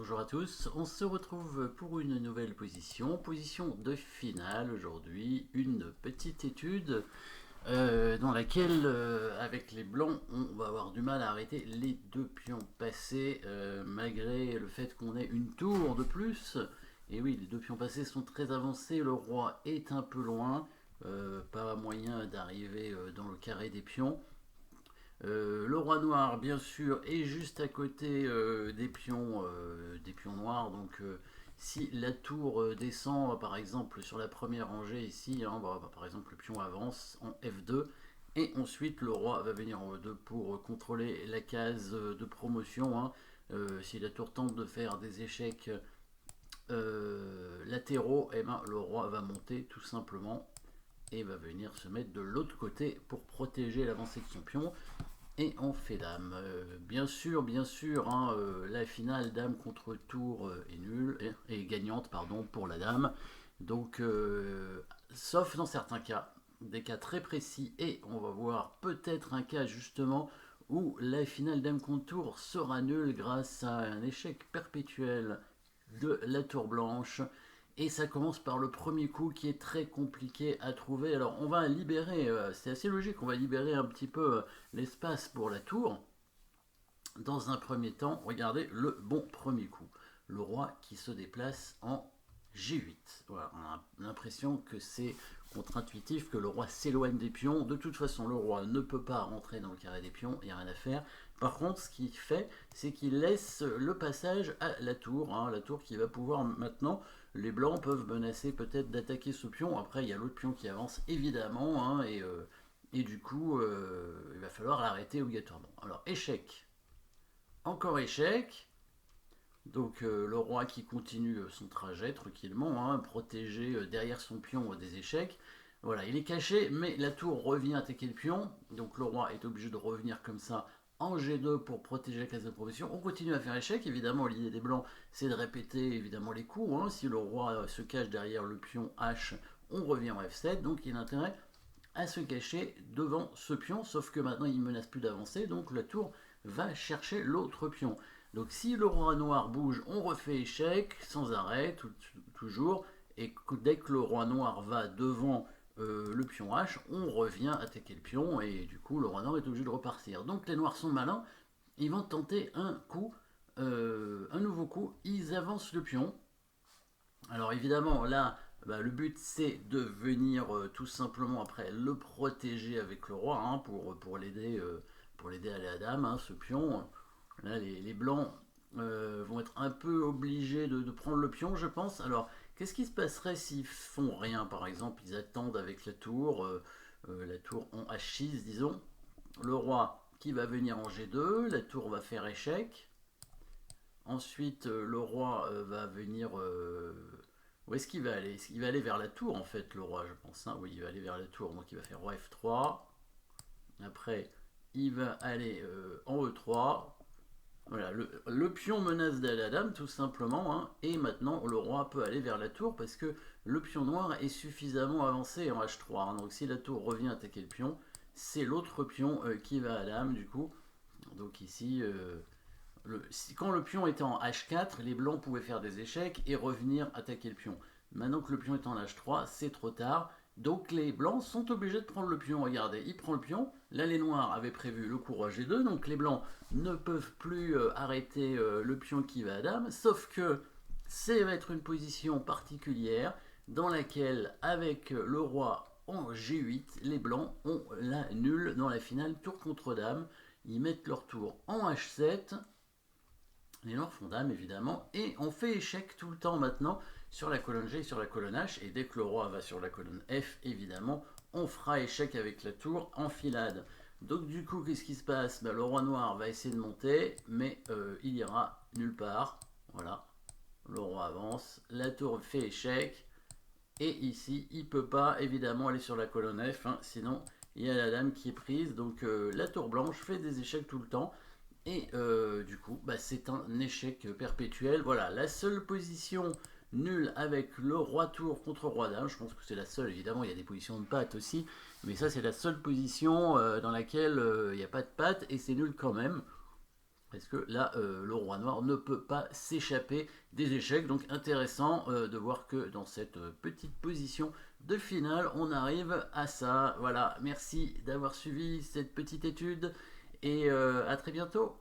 Bonjour à tous, on se retrouve pour une nouvelle position de finale aujourd'hui, une petite étude dans laquelle avec les blancs on va avoir du mal à arrêter les deux pions passés malgré le fait qu'on ait une tour de plus. Et oui, les deux pions passés sont très avancés, le roi est un peu loin, pas moyen d'arriver dans le carré des pions. Le roi noir, bien sûr, est juste à côté des pions noirs. Donc, si la tour descend, par exemple, sur la première rangée ici, hein, par exemple, le pion avance en F2. Et ensuite, le roi va venir en E2 pour contrôler la case de promotion. Hein. Si la tour tente de faire des échecs latéraux, eh ben, le roi va monter tout simplement et va venir se mettre de l'autre côté pour protéger l'avancée de son pion. Et on fait dame. Bien sûr, hein, la finale dame contre tour est nulle et gagnante pardon pour la dame. Donc, sauf dans certains cas, des cas très précis, et on va voir peut-être un cas justement où la finale dame contre tour sera nulle grâce à un échec perpétuel de la tour blanche. Et ça commence par le premier coup qui est très compliqué à trouver. Alors on va libérer, c'est assez logique, on va libérer un petit peu l'espace pour la tour. Dans un premier temps, regardez le bon premier coup. Le roi qui se déplace en G8. Voilà, on a l'impression que c'est contre-intuitif, que le roi s'éloigne des pions. De toute façon, le roi ne peut pas rentrer dans le carré des pions, il n'y a rien à faire. Par contre, ce qu'il fait, c'est qu'il laisse le passage à la tour. Hein, la tour qui va pouvoir maintenant, les blancs peuvent menacer peut-être d'attaquer ce pion. Après, il y a l'autre pion qui avance évidemment, hein, et du coup, il va falloir l'arrêter obligatoirement. Alors, échec. Encore échec. Donc le roi qui continue son trajet tranquillement, hein, protégé derrière son pion des échecs. Voilà, il est caché, mais la tour revient attaquer le pion. Donc le roi est obligé de revenir comme ça en G2 pour protéger la case de protection. On continue à faire échec. Évidemment, l'idée des blancs, c'est de répéter évidemment les coups. Hein. Si le roi se cache derrière le pion H, on revient en F7. Donc il a intérêt à se cacher devant ce pion, sauf que maintenant il ne menace plus d'avancer, donc la tour va chercher l'autre pion. Donc si le roi noir bouge, on refait échec sans arrêt, toujours, et dès que le roi noir va devant le pion H, on revient attaquer le pion, et du coup le roi noir est obligé de repartir. Donc les noirs sont malins, ils vont tenter un coup, un nouveau coup, ils avancent le pion. Alors évidemment, là, le but c'est de venir tout simplement après le protéger avec le roi hein, pour l'aider à la dame, hein, ce pion. Là, les blancs vont être un peu obligés de prendre le pion, je pense. Alors, qu'est-ce qui se passerait s'ils font rien, par exemple? Ils attendent avec la tour en H6, disons. Le roi qui va venir en G2, la tour va faire échec. Ensuite, le roi va venir. Où est-ce qu'il va aller? Il va aller vers la tour, en fait, le roi, je pense. Hein. Oui, il va aller vers la tour. Donc, il va faire roi F3. Après, il va aller en E3. Voilà, le pion menace d'aller à la dame, tout simplement. Hein. Et maintenant, le roi peut aller vers la tour parce que le pion noir est suffisamment avancé en H3. Hein. Donc, si la tour revient attaquer le pion, c'est l'autre pion qui va à la dame, du coup. Donc, ici. Quand le pion était en H4, les blancs pouvaient faire des échecs et revenir attaquer le pion. Maintenant que le pion est en H3, c'est trop tard. Donc les blancs sont obligés de prendre le pion. Regardez, il prend le pion. Là, les noirs avaient prévu le coup roi G2. Donc les blancs ne peuvent plus arrêter le pion qui va à dame. Sauf que ça va être une position particulière dans laquelle, avec le roi en G8, les blancs ont la nulle dans la finale tour contre dame. Ils mettent leur tour en H7. Les noirs font dame évidemment, et on fait échec tout le temps maintenant sur la colonne G et sur la colonne H, et dès que le roi va sur la colonne F, évidemment, on fera échec avec la tour en filade. Donc du coup, qu'est-ce qui se passe? Le roi noir va essayer de monter, mais il ira nulle part. Voilà, le roi avance, la tour fait échec, et ici, il ne peut pas évidemment aller sur la colonne F, hein, sinon il y a la dame qui est prise, donc la tour blanche fait des échecs tout le temps. Et du coup, c'est un échec perpétuel. Voilà, la seule position nulle avec le roi tour contre roi dame. Je pense que c'est la seule, évidemment, il y a des positions de patte aussi. Mais ça, c'est la seule position dans laquelle il n'y a pas de patte et c'est nul quand même. Parce que là, le roi noir ne peut pas s'échapper des échecs. Donc intéressant de voir que dans cette petite position de finale, on arrive à ça. Voilà, merci d'avoir suivi cette petite étude et à très bientôt.